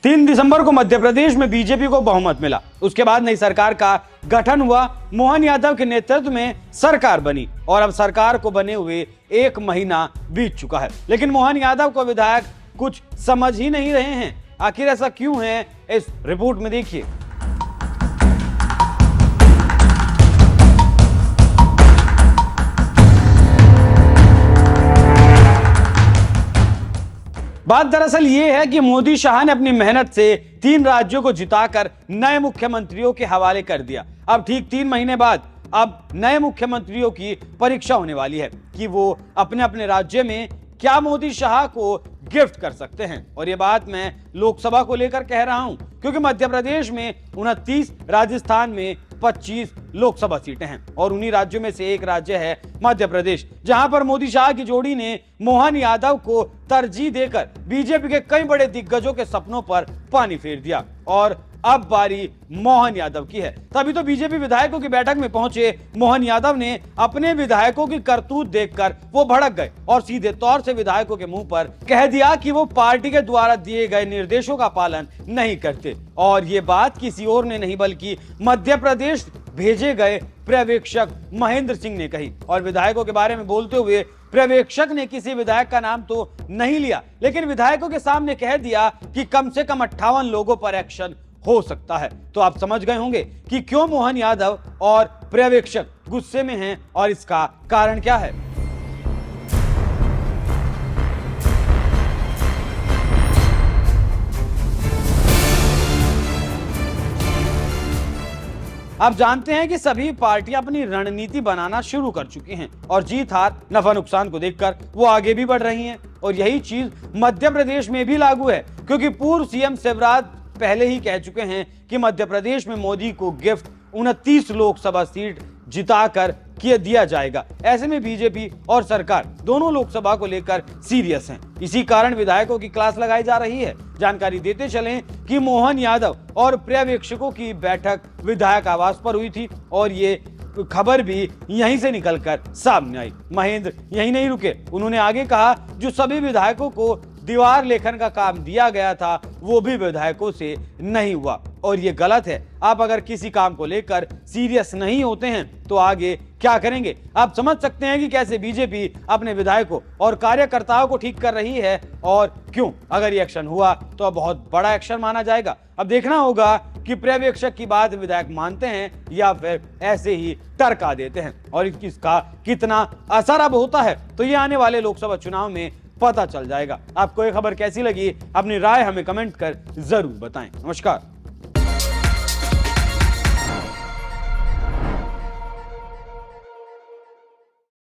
3 दिसंबर को मध्य प्रदेश में बीजेपी को बहुमत मिला। उसके बाद नई सरकार का गठन हुआ। मोहन यादव के नेतृत्व में सरकार बनी और अब सरकार को बने हुए 1 महीना बीत चुका है, लेकिन मोहन यादव को विधायक कुछ समझ ही नहीं रहे हैं। आखिर ऐसा क्यों है, इस रिपोर्ट में देखिए। बात दरअसल ये है कि मोदी शाह ने अपनी मेहनत से 3 राज्यों को जिताकर नए मुख्यमंत्रियों के हवाले कर दिया। अब ठीक 3 महीने बाद अब नए मुख्यमंत्रियों की परीक्षा होने वाली है कि वो अपने अपने राज्य में क्या मोदी शाह को गिफ्ट कर सकते हैं। और ये बात मैं लोकसभा को लेकर कह रहा हूं क्योंकि मध्य प्रदेश में 29, राजस्थान में 25 लोकसभा सीटें हैं और उन्हीं राज्यों में से एक राज्य है मध्य प्रदेश, जहां पर मोदी शाह की जोड़ी ने मोहन यादव को तरजीह देकर बीजेपी के कई बड़े दिग्गजों के सपनों पर पानी फेर दिया और अब बारी मोहन यादव की है। तभी तो बीजेपी विधायकों की बैठक में पहुंचे मोहन यादव ने अपने विधायकों की करतूत देखकर वो भड़क गए और सीधे तौर से विधायकों के मुंह पर कह दिया कि वो पार्टी के द्वारा दिए गए निर्देशों का पालन नहीं करते। और ये बात किसी और ने नहीं बल्कि मध्य प्रदेश भेजे गए पर्यवेक्षक महेंद्र सिंह ने कही। और विधायकों के बारे में बोलते हुए पर्यवेक्षक ने किसी विधायक का नाम तो नहीं लिया, लेकिन विधायकों के सामने कह दिया कि कम से कम 58 लोगों पर एक्शन हो सकता है। तो आप समझ गए होंगे कि क्यों मोहन यादव और पर्यवेक्षक गुस्से में हैं और इसका कारण क्या है। आप जानते हैं कि सभी पार्टियां अपनी रणनीति बनाना शुरू कर चुकी हैं और जीत हार नफा नुकसान को देखकर वो आगे भी बढ़ रही हैं। और यही चीज मध्य प्रदेश में भी लागू है क्योंकि पूर्व सीएम शिवराज पहले ही कह चुके हैं कि मध्य प्रदेश में मोदी को गिफ्ट 29 लोकसभा सीट जिताकर दिया जाएगा। ऐसे में बीजेपी और सरकार दोनों लोकसभा को लेकर सीरियस हैं। इसी कारण विधायकों की क्लास लगाई जा रही है। जानकारी देते चलें कि मोहन यादव और पर्यवेक्षकों की बैठक विधायक आवास पर हुई थी और ये खबर भी यहीं से निकलकर सामने आई। महेंद्र यहीं नहीं रुके, उन्होंने आगे कहा जो सभी विधायकों को दीवार लेखन का काम दिया गया था वो भी विधायकों से नहीं हुआ और ये गलत है। आप अगर किसी काम को लेकर सीरियस नहीं होते हैं तो आगे क्या करेंगे। आप समझ सकते हैं कि कैसे बीजेपी अपने विधायकों और कार्यकर्ताओं को ठीक कर रही है और क्यों। अगर ये एक्शन हुआ तो अब बहुत बड़ा एक्शन माना जाएगा। अब देखना होगा कि पर्यवेक्षक की बात विधायक मानते हैं या फिर ऐसे ही टरका देते हैं और इसका कितना असर अब होता है तो ये आने वाले लोकसभा चुनाव में पता चल जाएगा। आपको ये खबर कैसी लगी, अपनी राय हमें कमेंट कर जरूर बताएं। नमस्कार।